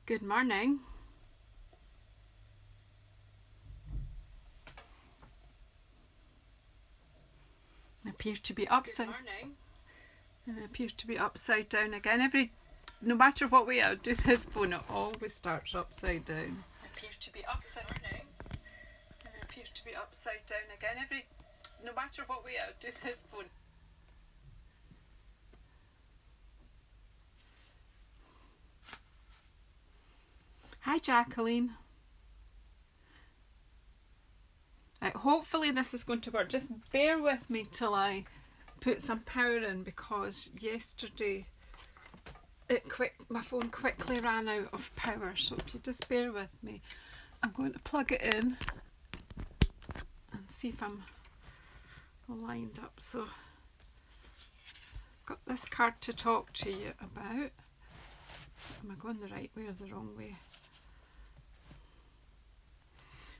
Good morning. It appears to be upside. Good morning. It appears to be upside down again. No matter what way I do this phone, it always starts upside down. It appears to be upside down. It appears to be upside down again. No matter what way I do this phone. Hi, Jacqueline. Hopefully this is going to work. Just bear with me till I put some power in, because yesterday my phone quickly ran out of power. So if you just bear with me, I'm going to plug it in and see if I'm lined up. So I've got this card to talk to you about. Am I going the right way or the wrong way?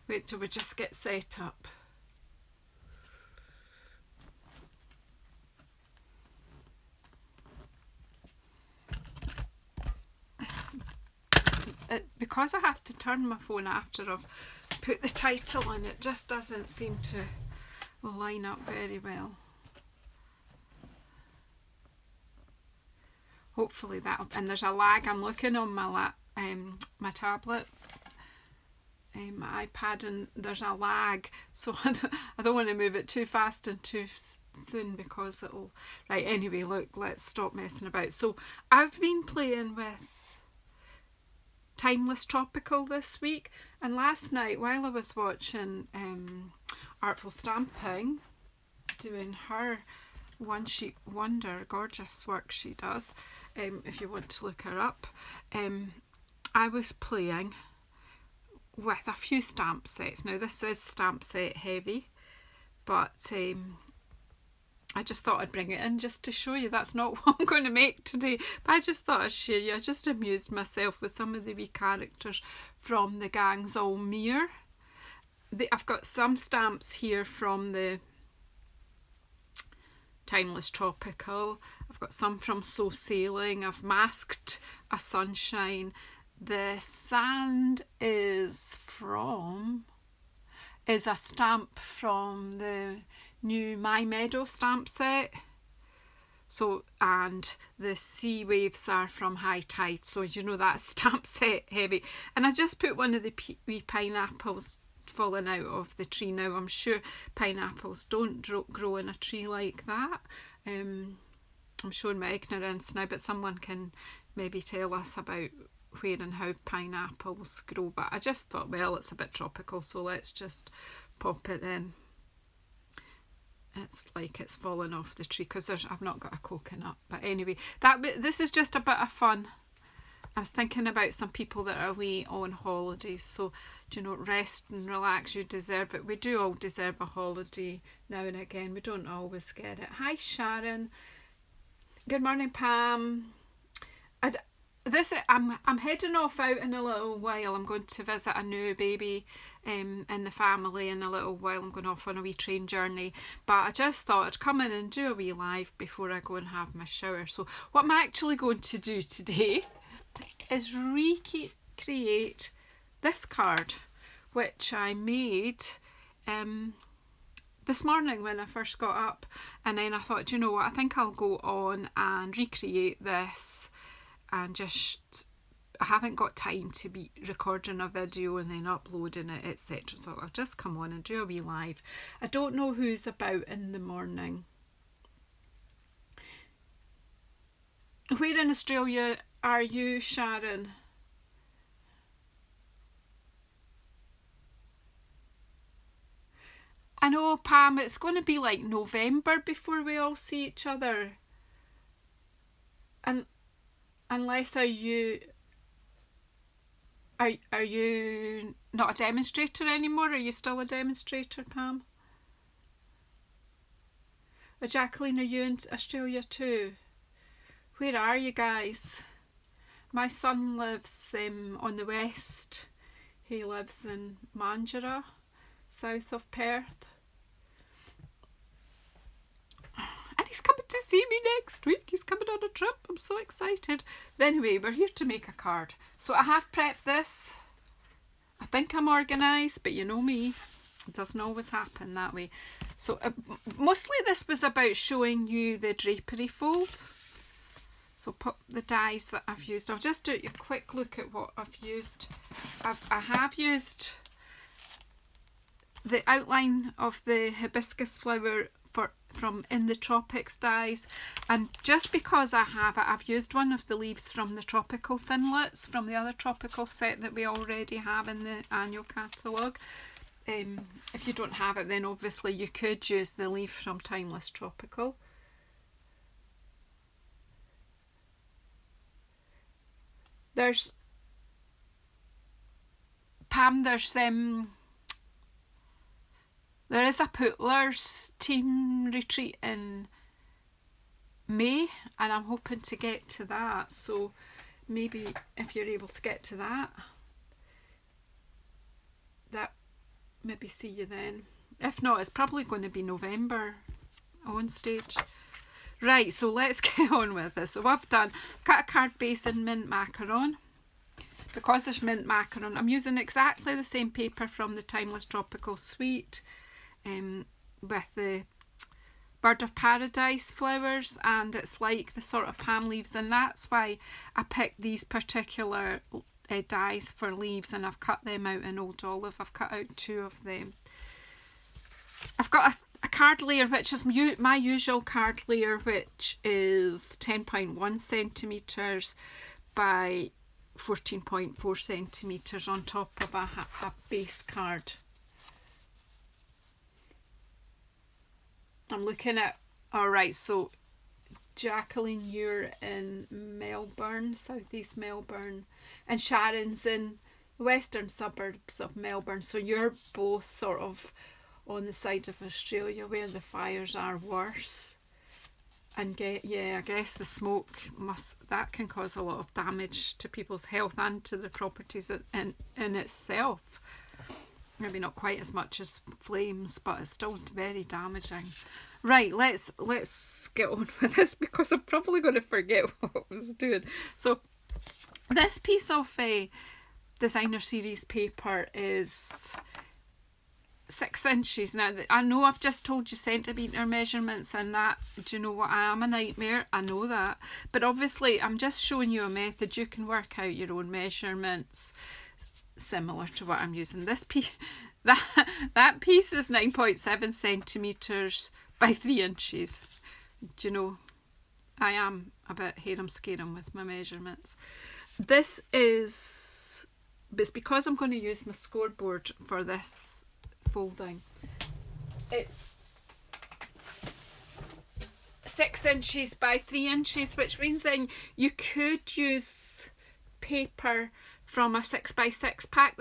Wait till we just get set up. Because I have to turn my phone after I've put the title in, it just doesn't seem to line up very well. Hopefully and there's a lag. I'm looking on my tablet, my iPad, and there's a lag, so I don't want to move it too fast and too soon, because it'll... Right, anyway, look, let's stop messing about. So I've been playing with Timeless Tropical this week, and last night while I was watching Artful Stamping doing her One Sheet Wonder, gorgeous work she does, if you want to look her up, I was playing with a few stamp sets. Now this is stamp set heavy, but I just thought I'd bring it in just to show you. That's not what I'm going to make today, but I just thought I'd share you. I just amused myself with some of the wee characters from the Gangs All Mere. I've got some stamps here from the Timeless Tropical. I've got some from So Sailing. I've masked a Sunshine. The sand is a stamp from the new My Meadow stamp set. So, and the sea waves are from High Tide. So you know that's stamp set heavy. And I just put one of the wee pineapples falling out of the tree. Now I'm sure pineapples don't grow in a tree like that. I'm showing my ignorance now, but someone can maybe tell us about where and how pineapples grow. But I just thought, well, it's a bit tropical, so let's just pop it in. It's like it's fallen off the tree, because I've not got a coconut. But anyway, this is just a bit of fun. I was thinking about some people that are away on holidays, so rest and relax, you deserve it. We do all deserve a holiday now and again. We don't always get it. Hi Sharon. Good morning Pam. I'm heading off out in a little while. I'm going to visit a new baby in the family in a little while. I'm going off on a wee train journey, but I just thought I'd come in and do a wee live before I go and have my shower. So what I'm actually going to do today is recreate this card, which I made this morning when I first got up, and then I thought, you know what, I think I'll go on and recreate this, and I haven't got time to be recording a video and then uploading it, etc. So I'll just come on and do a wee live. I don't know who's about in the morning. Where in Australia are you, Sharon? I know, Pam, it's going to be like November before we all see each other. And unless are you not a demonstrator anymore? Are you still a demonstrator, Pam? Jacqueline, are you in Australia too? Where are you guys? My son lives on the west. He lives in Mandurah, south of Perth. And he's coming to see me next week. He's coming on a trip. I'm so excited. But anyway, we're here to make a card. So I have prepped this. I think I'm organised, but you know me. It doesn't always happen that way. So mostly this was about showing you the drapery fold. So put the dies that I've used. I'll just do a quick look at what I've used. I have used the outline of the hibiscus flower from In the Tropics dies, and just because I have it, I've used one of the leaves from the tropical thinlits from the other tropical set that we already have in the annual catalogue. If you don't have it, then obviously you could use the leaf from Timeless Tropical. There's Pam, there is a Pootlers team retreat in May, and I'm hoping to get to that. So maybe if you're able to get to that, maybe see you then. If not, it's probably going to be November on stage. Right, so let's get on with this. So I've cut a card base in mint macaron. Because there's mint macaron, I'm using exactly the same paper from the Timeless Tropical Suite with the Bird of Paradise flowers, and it's like the sort of palm leaves, and that's why I picked these particular dies for leaves, and I've cut them out in Old Olive. I've cut out 2 of them. I've got a card layer which is my usual card layer, which is 10.1 centimetres by 14.4 centimetres on top of a base card. I'm looking at, alright, so Jacqueline, you're in Melbourne, southeast Melbourne, and Sharon's in the western suburbs of Melbourne, so you're both sort of on the side of Australia where the fires are worse. And I guess the smoke that can cause a lot of damage to people's health and to the properties in itself. Maybe not quite as much as flames, but it's still very damaging. Right, let's get on with this, because I'm probably going to forget what I was doing. So this piece of designer series paper is 6 inches. Now, I know I've just told you centimetre measurements, and that, do you know what, I am a nightmare, I know that, but obviously I'm just showing you a method. You can work out your own measurements similar to what I'm using. This piece, that piece is 9.7 centimetres by 3 inches. Do you know, I am a bit harum-scarum with my measurements. This is, it's because I'm going to use my scoreboard for this folding. It's 6 inches by 3 inches, which means then you could use paper from a 6x6 pack.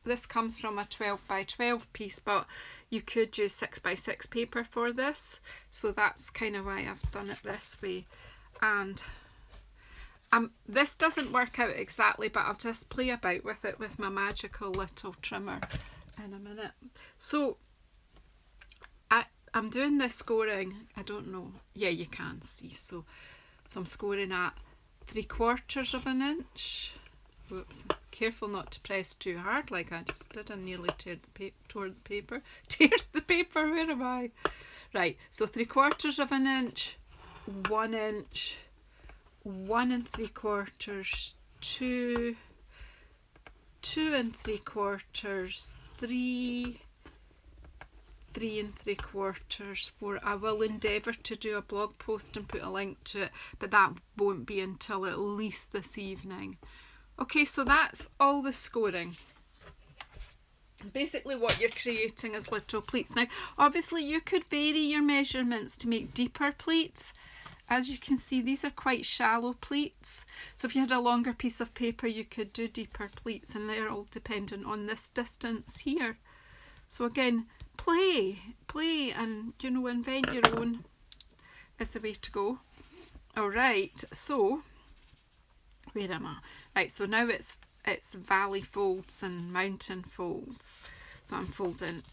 This comes from a 12x12 piece, but you could use 6x6 paper for this. So that's kind of why I've done it this way. And this doesn't work out exactly, but I'll just play about with it with my magical little trimmer in a minute. So I'm doing this scoring, I don't know, yeah, you can see, so I'm scoring at 3/4 of an inch. Whoops, careful not to press too hard like I just did. I nearly tore the paper. Teared the paper, where am I? Right, so 3/4 of an inch, 1 inch, 1 3/4, 2, 2 3/4, 3, 3 3/4, 4. I will endeavour to do a blog post and put a link to it, but that won't be until at least this evening. Okay, so that's all the scoring. It's basically what you're creating as little pleats. Now, obviously you could vary your measurements to make deeper pleats. As you can see, these are quite shallow pleats. So if you had a longer piece of paper, you could do deeper pleats, and they're all dependent on this distance here. So again, play, and, you know, invent your own is the way to go. All right, so where am I? Right, so now it's valley folds and mountain folds. So I'm folding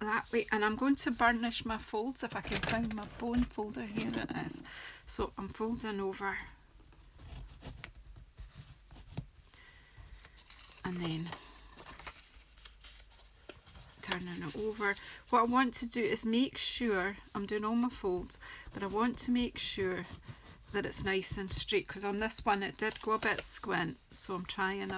that way, and I'm going to burnish my folds if I can find my bone folder. Here it is. So I'm folding over and then turning it over. What I want to do is make sure I'm doing all my folds, but I want to make sure that it's nice and straight, because on this one it did go a bit squint, so I'm trying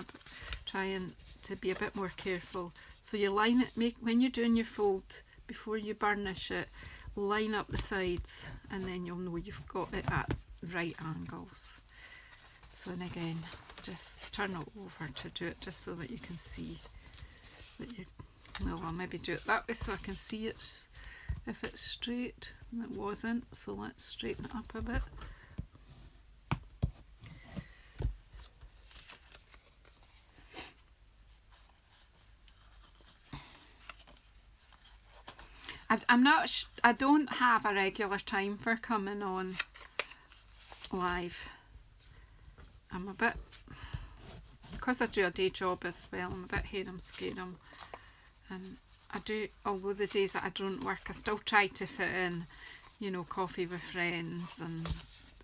to be a bit more careful. So you line it, when you're doing your fold, before you burnish it, line up the sides, and then you'll know you've got it at right angles. So, and again, just turn it over to do it, just so that you can see that you, well, I'll maybe do it that way so I can see it's, if it's straight, and it wasn't, so let's straighten it up a bit. I don't have a regular time for coming on live. I'm a bit, because I do a day job as well, I'm a bit harem-scarum, and I do, although the days that I don't work, I still try to fit in, you know, coffee with friends and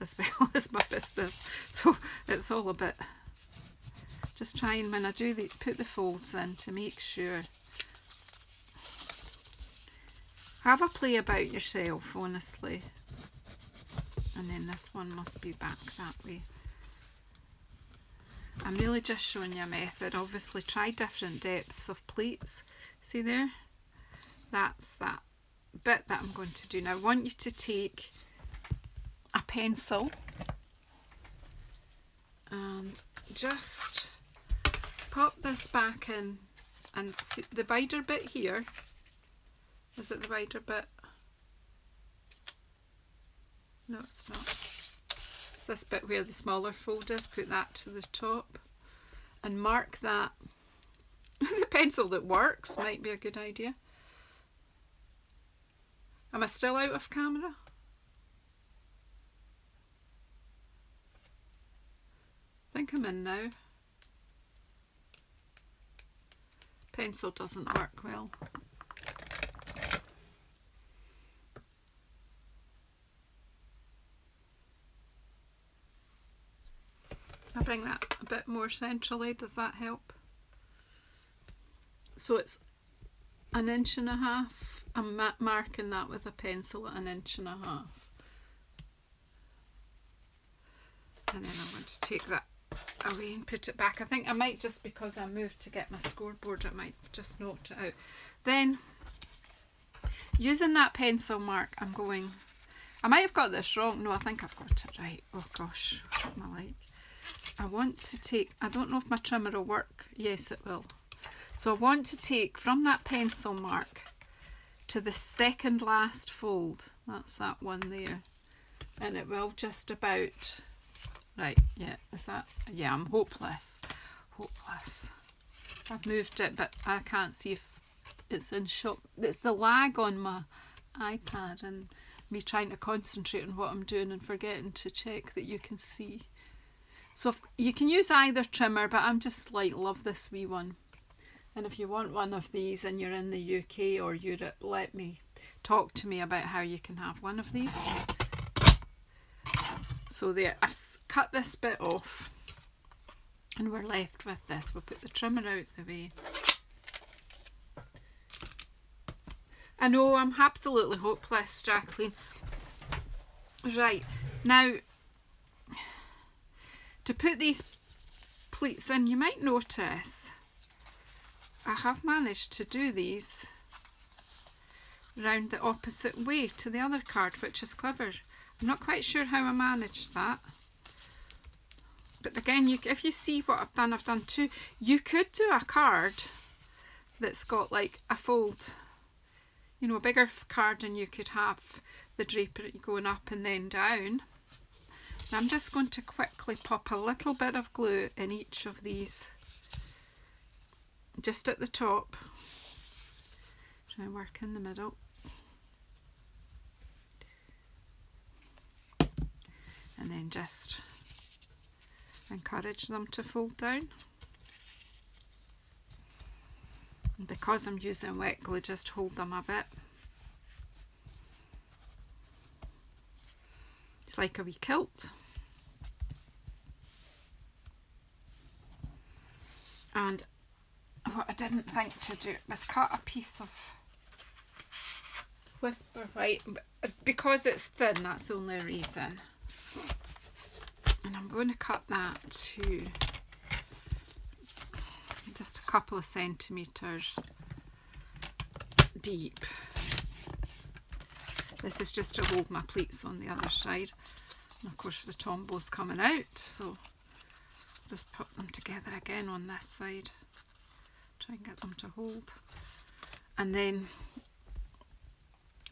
as well as my business, so it's all a bit, just trying when I do put the folds in to make sure. Have a play about yourself, honestly. And then this one must be back that way. I'm really just showing you a method. Obviously, try different depths of pleats. See there? That's that bit that I'm going to do. Now, I want you to take a pencil and just pop this back in, and see the wider bit here. Is it the wider bit? No, it's not. It's this bit where the smaller fold is. Put that to the top and mark that. The pencil that works might be a good idea. Am I still out of camera? I think I'm in now. Pencil doesn't work well. I'll bring that a bit more centrally. Does that help? So it's 1.5 inches. I'm marking that with a pencil at 1.5 inches. And then I'm going to take that away and put it back. I think I might, just because I moved to get my scoreboard, I might just knocked it out. Then, using that pencil mark, I'm going, I might have got this wrong. No, I think I've got it right. Oh gosh, what am I like? I want to take, I don't know if my trimmer will work. Yes, it will. So I want to take from that pencil mark to the second last fold. That's that one there. And it will just about, right, yeah, is that, yeah, I'm hopeless. Hopeless. I've moved it, but I can't see if it's in shot. It's the lag on my iPad and me trying to concentrate on what I'm doing and forgetting to check that you can see. So if, you can use either trimmer, but I'm just like, love this wee one. And if you want one of these and you're in the UK or Europe, talk to me about how you can have one of these. So there, I've cut this bit off and we're left with this. We'll put the trimmer out the way. I know, I'm absolutely hopeless, Jacqueline. Right, now, to put these pleats in, you might notice I have managed to do these round the opposite way to the other card, which is clever. I'm not quite sure how I managed that. But again, if you see what I've done two. You could do a card that's got like a fold, you know, a bigger card, and you could have the drapery going up and then down. I'm just going to quickly pop a little bit of glue in each of these, just at the top. Try and work in the middle. And then just encourage them to fold down. And because I'm using wet glue, just hold them a bit. It's like a wee kilt. And what I didn't think to do was cut a piece of Whisper White, because it's thin, that's the only reason. And I'm going to cut that to just a couple of centimetres deep. This is just to hold my pleats on the other side. And of course the tombo's coming out, so just put them together again on this side. Try and get them to hold. And then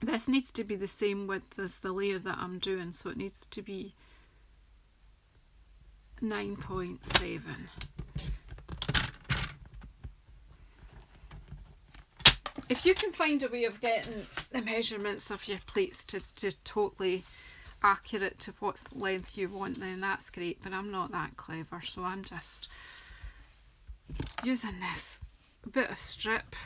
this needs to be the same width as the layer that I'm doing, so it needs to be 9.7. If you can find a way of getting the measurements of your plates to totally accurate to what length you want, then that's great, but I'm not that clever, so I'm just using this bit of strip.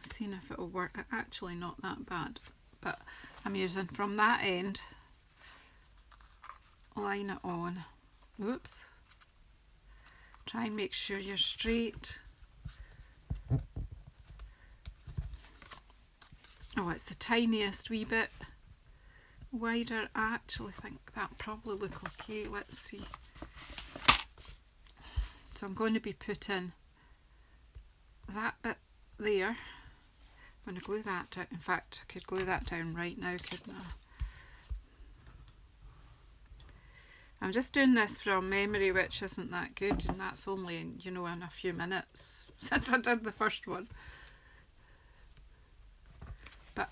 Seeing if it'll work. Actually not that bad, but I'm using from that end, line it on. Oops. Try and make sure you're straight. Oh, it's the tiniest wee bit wider. I actually think that probably look okay. Let's see. So I'm going to be putting that bit there. I'm going to glue that down. In fact, I could glue that down right now, couldn't I? I'm just doing this from memory, which isn't that good, and that's only, you know, in a few minutes since I did the first one. But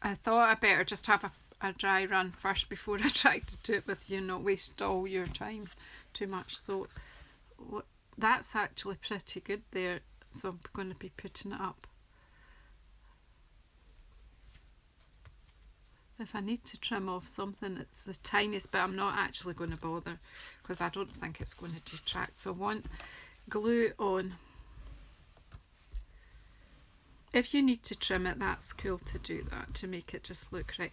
I thought I better just have a dry run first before I try to do it with you, not waste all your time too much. So that's actually pretty good there, so I'm going to be putting it up. If I need to trim off something, it's the tiniest bit. I'm not actually going to bother because I don't think it's going to detract. So I want glue on. If you need to trim it, that's cool to do that, to make it just look right.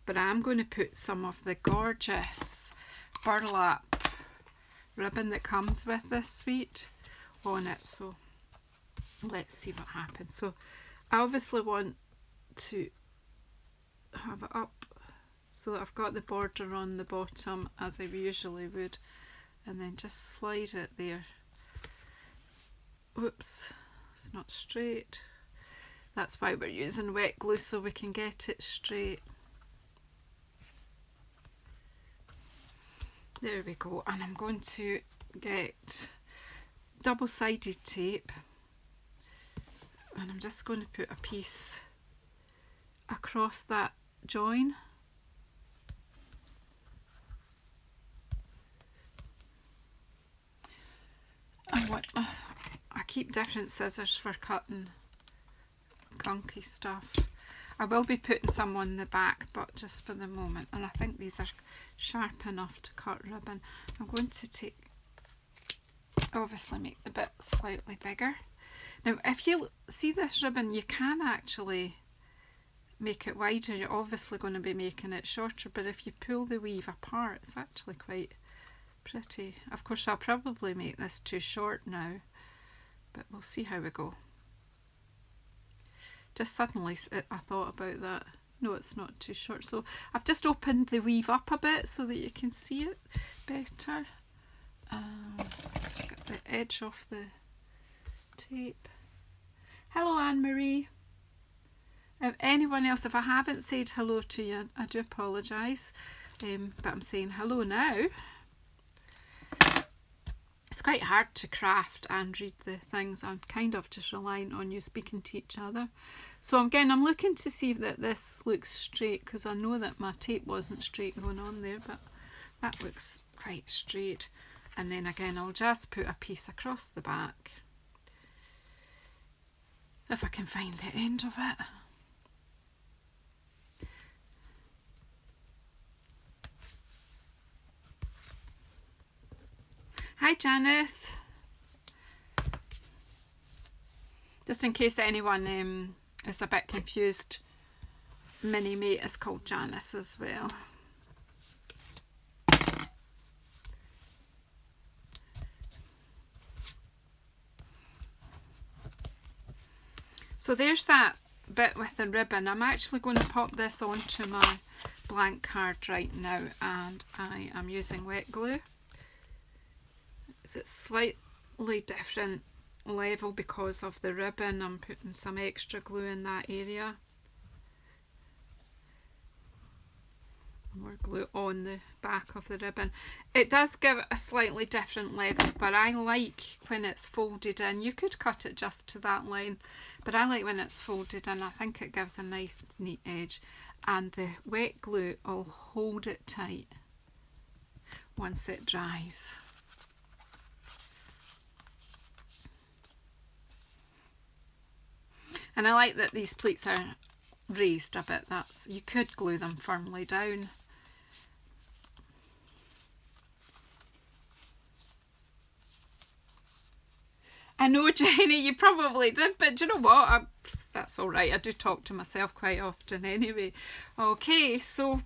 But I'm going to put some of the gorgeous burlap ribbon that comes with this suite on it. So let's see what happens. So I obviously want to have it up so that I've got the border on the bottom as I usually would, and then just slide it there. Whoops, it's not straight. That's why we're using wet glue, so we can get it straight. There we go. And I'm going to get double-sided tape, and I'm just going to put a piece across that join. And what I keep different scissors for cutting gunky stuff. I will be putting some on the back, but just for the moment, and I think these are sharp enough to cut ribbon. I'm going to take, obviously make the bit slightly bigger. Now if you see this ribbon, you can actually make it wider. You're obviously going to be making it shorter, but if you pull the weave apart, it's actually quite pretty. Of course I'll probably make this too short now, but we'll see how we go. Just suddenly I thought about that. No, it's not too short. So I've just opened the weave up a bit so that you can see it better. Just get the edge off the tape. Hello Anne-Marie. Anyone else, if I haven't said hello to you, I do apologise, but I'm saying hello now. It's quite hard to craft and read the things. I'm kind of just relying on you speaking to each other. So again, I'm looking to see that this looks straight, because I know that my tape wasn't straight going on there, but that looks quite straight. And then again, I'll just put a piece across the back, if I can find the end of it. Hi Janice. Just in case anyone is a bit confused, Mini Mate is called Janice as well. So there's that bit with the ribbon. I'm actually going to pop this onto my blank card right now, and I am using wet glue. It's slightly different level because of the ribbon. I'm putting some extra glue in that area. More glue on the back of the ribbon. It does give it a slightly different level, but I like when it's folded in. You could cut it just to that length, but I like when it's folded in. I think it gives a nice neat edge, and the wet glue will hold it tight once it dries. And I like that these pleats are raised a bit. You could glue them firmly down. I know, Jenny, you probably did, but do you know what? That's all right. I do talk to myself quite often anyway. Okay, so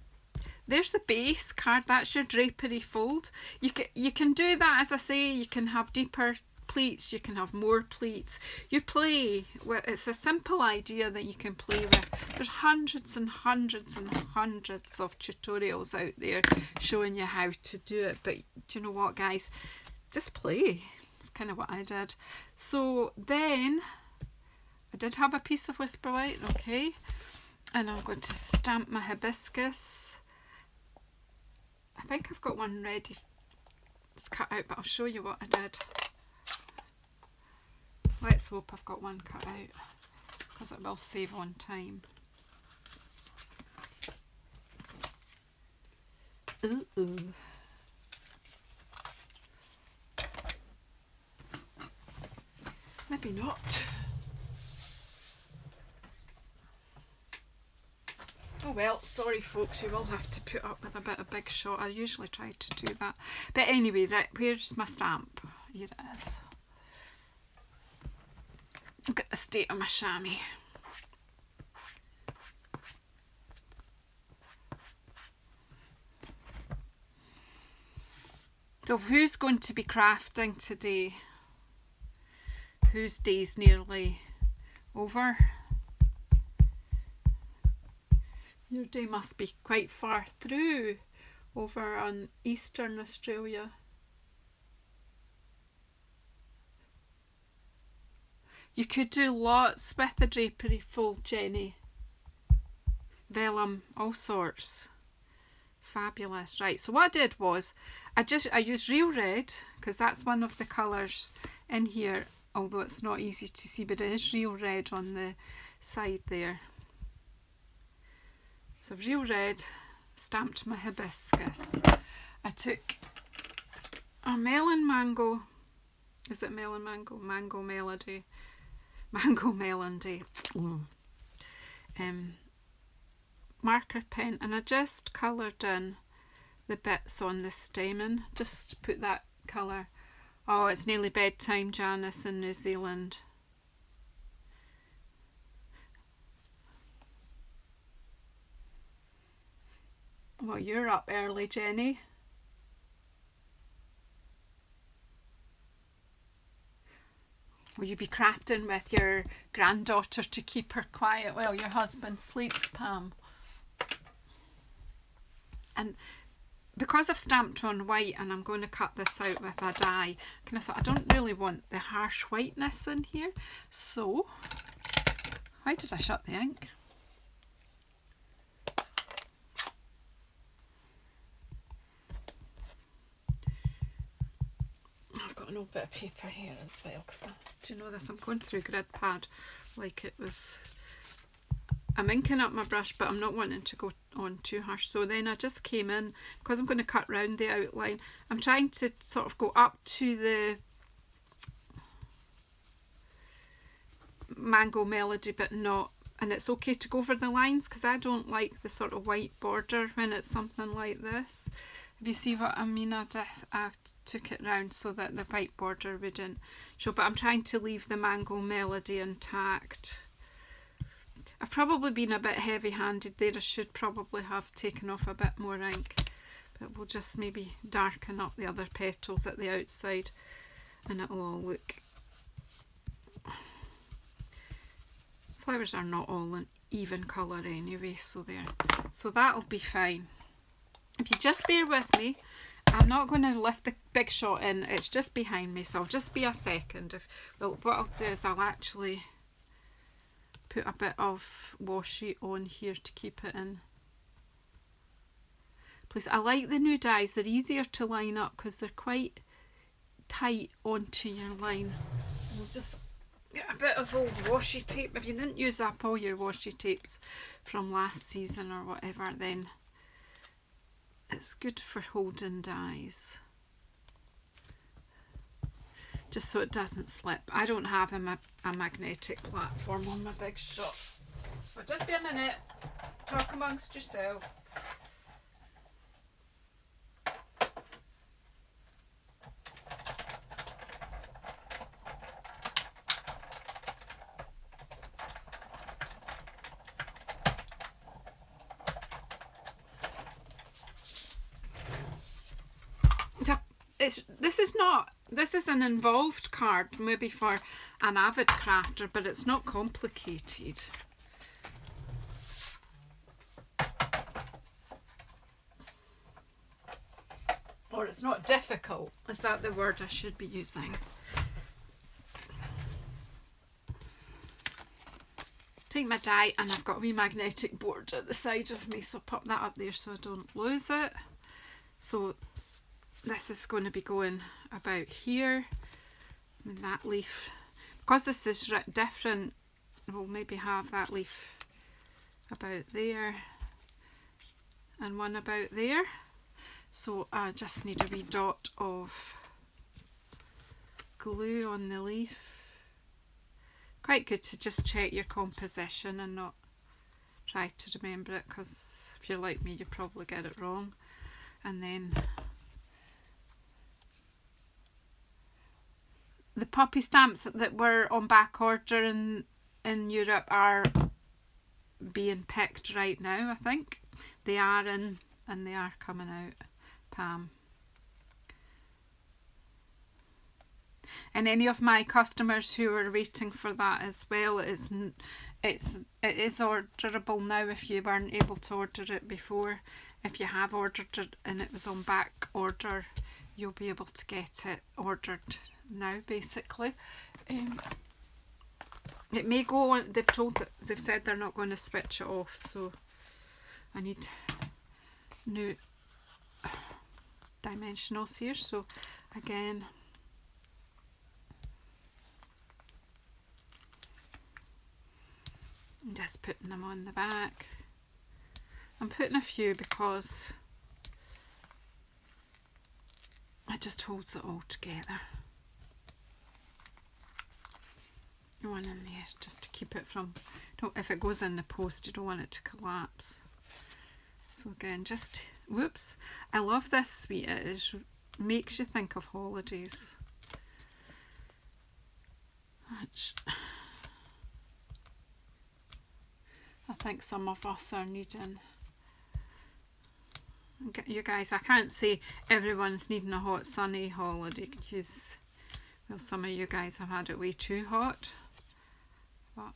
there's the base card. That's your drapery fold. You can do that, as I say. You can have deeper pleats. You can have more pleats. You play. It's a simple idea that you can play with. There's hundreds and hundreds and hundreds of tutorials out there showing you how to do it. But do you know what, guys? Just play. Kind of what I did. So then I did have a piece of Whisper White, okay, and I'm going to stamp my hibiscus. I think I've got one ready. It's cut out, but I'll show you what I did. Let's hope I've got one cut out, because it will save on time. Ooh. Maybe not. Oh well, sorry folks, you will have to put up with a bit of big shot. I usually try to do that. But anyway, right, where's my stamp? Here it is. Look at the state of my chamois. So who's going to be crafting today? Whose day's nearly over? Your day must be quite far through over on Eastern Australia. You could do lots with the drapery fold, Jenny. Vellum, all sorts. Fabulous. Right, so what I did was I used real red, because that's one of the colours in here, although it's not easy to see, but it is real red on the side there. So real red, stamped my hibiscus. I took a melon mango, is it melon mango? Mango melody. Mango melody. Marker pen, and I just coloured in the bits on the stamen. Just put that colour. Oh, it's nearly bedtime, Janice, in New Zealand. Well, you're up early, Jenny. Will you be crafting with your granddaughter to keep her quiet while your husband sleeps, Pam? And because I've stamped on white and I'm going to cut this out with a die, I thought I don't really want the harsh whiteness in here. So, why did I shut the ink? I've got an old bit of paper here as well, because do you know this? I'm going through grid pad like it was. I'm inking up my brush, but I'm not wanting to go on too harsh. So then I just came in, because I'm going to cut round the outline. I'm trying to sort of go up to the mango melody, but not. And it's okay to go over the lines, because I don't like the sort of white border when it's something like this. If you see what I mean, I took it round so that the white border wouldn't show, but I'm trying to leave the Mango Melody intact. I've probably been a bit heavy-handed there. I should probably have taken off a bit more ink, but we'll just maybe darken up the other petals at the outside and it'll all look... Flowers are not all an even colour anyway, so that'll be fine. If you just bear with me, I'm not going to lift the big shot in, it's just behind me, so I'll just be a second. Well, what I'll do is I'll actually put a bit of washi on here to keep it in. Please, I like the new dies, they're easier to line up because they're quite tight onto your line. We'll just get a bit of old washi tape. If you didn't use up all your washi tapes from last season or whatever, then it's good for holding dies, just so it doesn't slip. I don't have a magnetic platform on my big shot. But just be a minute, talk amongst yourselves. This is an involved card, maybe for an avid crafter, but it's not complicated. Or it's not difficult. Is that the word I should be using? Take my die, and I've got a wee magnetic board at the side of me, so I'll pop that up there so I don't lose it. So this is going to be going about here, and that leaf, because this is different, we'll maybe have that leaf about there and one about there. So I just need a wee dot of glue on the leaf. Quite good to just check your composition and not try to remember it, because if you're like me you probably get it wrong. And then the poppy stamps that were on back order in Europe are being picked right now, I think. They are in and they are coming out, Pam. And any of my customers who are waiting for that as well, it is orderable now if you weren't able to order it before. If you have ordered it and it was on back order, you'll be able to get it ordered now, basically. It may go on, they've said they're not going to switch it off, so I need new dimensionals here. So again, I'm just putting them on the back. I'm putting a few because it just holds it all together. One in there just to keep it from, if it goes in the post you don't want it to collapse. So again, just, whoops, I love this sweet, it makes you think of holidays, which I think some of us are needing. You guys, I can't say everyone's needing a hot sunny holiday, because, well, some of you guys have had it way too hot, but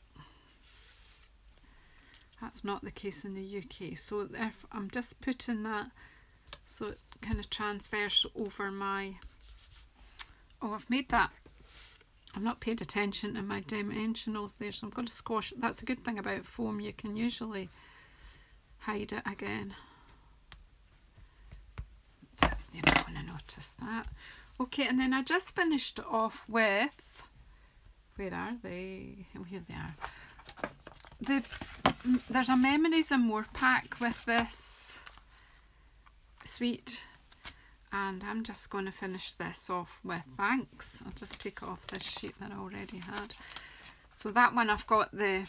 that's not the case in the UK. So I'm just putting that so it kind of transfers over my, oh, I've made that, I've not paid attention to my dimensionals there, so I'm going to squash it. That's a good thing about foam, you can usually hide it again. Just, you're not going to notice that. Okay, and then I just finished off with, where are they? Oh, here they are. There's a Memories and More pack with this sweet, and I'm just going to finish this off with Thanks. I'll just take it off this sheet that I already had. So that one I've got the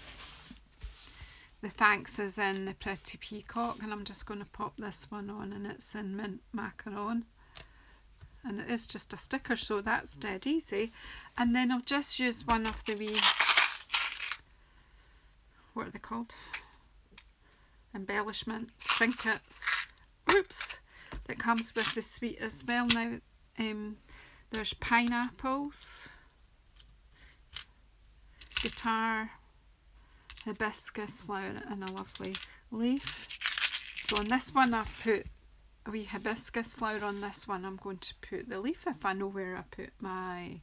the thanks is in the Pretty Peacock, and I'm just going to pop this one on, and it's in mint macaron. And it is just a sticker, so that's dead easy. And then I'll just use one of the wee, what are they called? Embellishments, trinkets. Oops! That comes with the sweet as well. Now, there's pineapples, guitar, hibiscus flower, and a lovely leaf. So on this one I've put a wee hibiscus flower. On this one I'm going to put the leaf if I know where I put my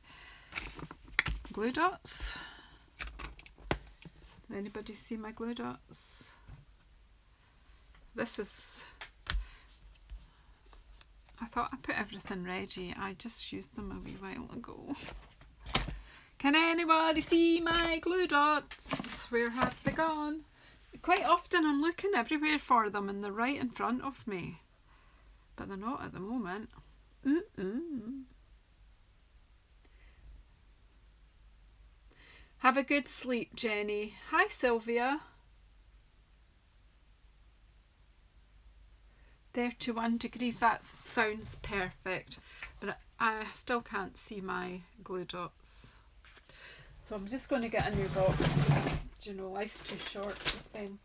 glue dots. Did anybody see my glue dots? This is, I thought I put everything ready. I just used them a wee while ago. Can anybody see my glue dots? Where have they gone? Quite often I'm looking everywhere for them and they're right in front of me. But they're not at the moment. Have a good sleep, Jenny. Hi, Sylvia. 31 degrees, that sounds perfect. But I still can't see my glue dots. So I'm just going to get a new box. Do you know, life's too short to spend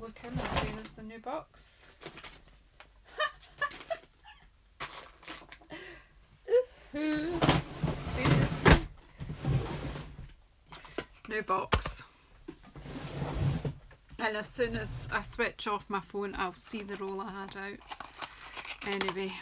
looking as soon as the new box. Seriously. New box. And as soon as I switch off my phone, I'll see the roll I had out. Anyway.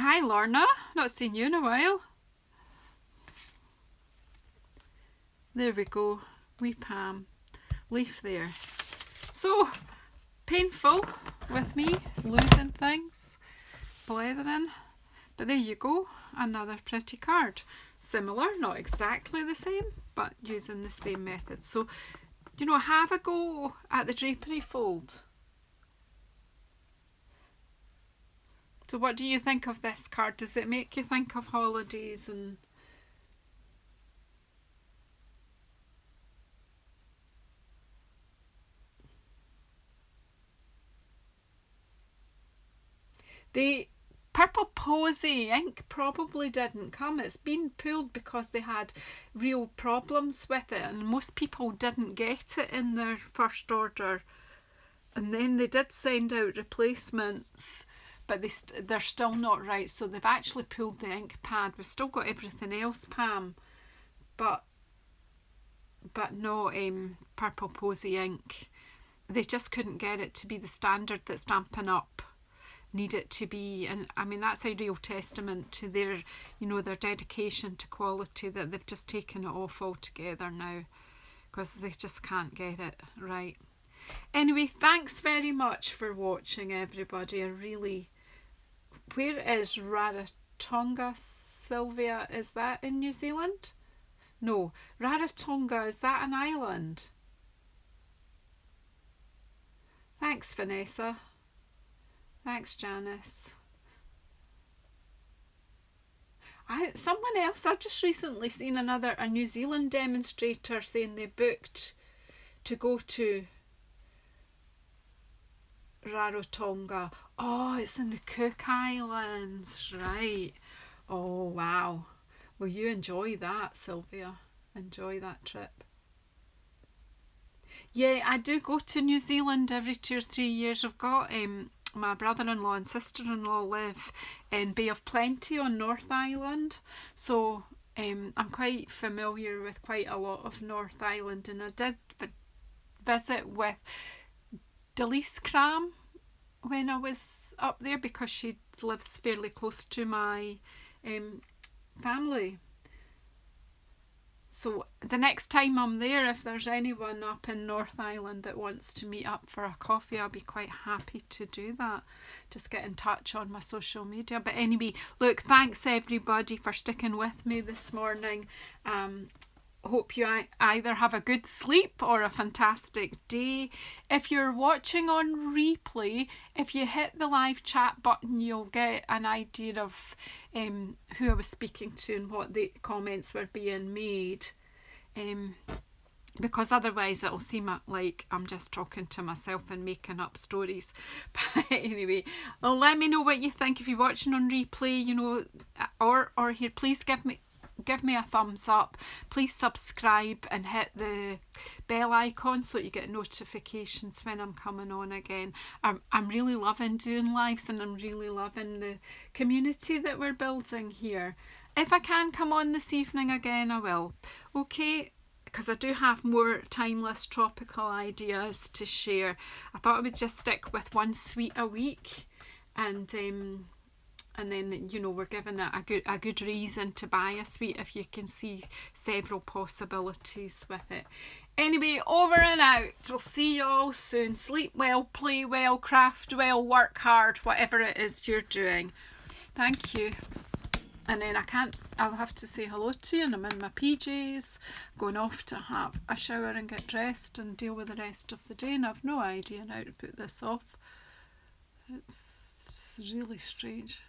Hi Lorna, not seen you in a while. There we go, wee Pam, leaf there. So, painful with me, losing things, blethering. But there you go, another pretty card. Similar, not exactly the same, but using the same method. So, you know, have a go at the drapery fold. So what do you think of this card? Does it make you think of holidays and the Purple Posy ink probably didn't come. It's been pulled because they had real problems with it and most people didn't get it in their first order. And then they did send out replacements, but they're still not right, so they've actually pulled the ink pad. We've still got everything else, Pam, but no Purple Posy ink. They just couldn't get it to be the standard that Stampin' Up! Need it to be, and I mean that's a real testament to their, you know, their dedication to quality, that they've just taken it off altogether now because they just can't get it right. Anyway, thanks very much for watching, everybody. I really... Where is Rarotonga, Sylvia? Is that in New Zealand? No, Rarotonga, is that an island? Thanks, Vanessa. Thanks, Janice. Someone else, I've just recently seen a New Zealand demonstrator saying they booked to go to Rarotonga. Oh, it's in the Cook Islands, right. Oh, wow. Well, you enjoy that, Sylvia. Enjoy that trip. Yeah, I do go to New Zealand every 2 or 3 years. I've got my brother-in-law and sister-in-law live in Bay of Plenty on North Island, so I'm quite familiar with quite a lot of North Island, and I did visit with Delise Cram when I was up there because she lives fairly close to my family. So the next time I'm there, if there's anyone up in North Island that wants to meet up for a coffee, I'll be quite happy to do that. Just get in touch on my social media. But anyway, look, thanks everybody for sticking with me this morning. hope you either have a good sleep or a fantastic day. If you're watching on replay, if you hit the live chat button, you'll get an idea of who I was speaking to and what the comments were being made. Because otherwise it'll seem like I'm just talking to myself and making up stories. But anyway, well, let me know what you think if you're watching on replay, you know, or here, please give me a thumbs up. Please subscribe and hit the bell icon so you get notifications when I'm coming on again. I'm really loving doing lives, and I'm really loving the community that we're building here. If I can come on this evening again, I will. Okay, because I do have more timeless tropical ideas to share. I thought I would just stick with one sweet a week, and then, you know, we're given a good reason to buy a sweet if you can see several possibilities with it. Anyway, over and out. We'll see you all soon. Sleep well, play well, craft well, work hard, whatever it is you're doing. Thank you. And then I'll have to say hello to you, and I'm in my PJs, going off to have a shower and get dressed and deal with the rest of the day, and I've no idea how to put this off. It's really strange.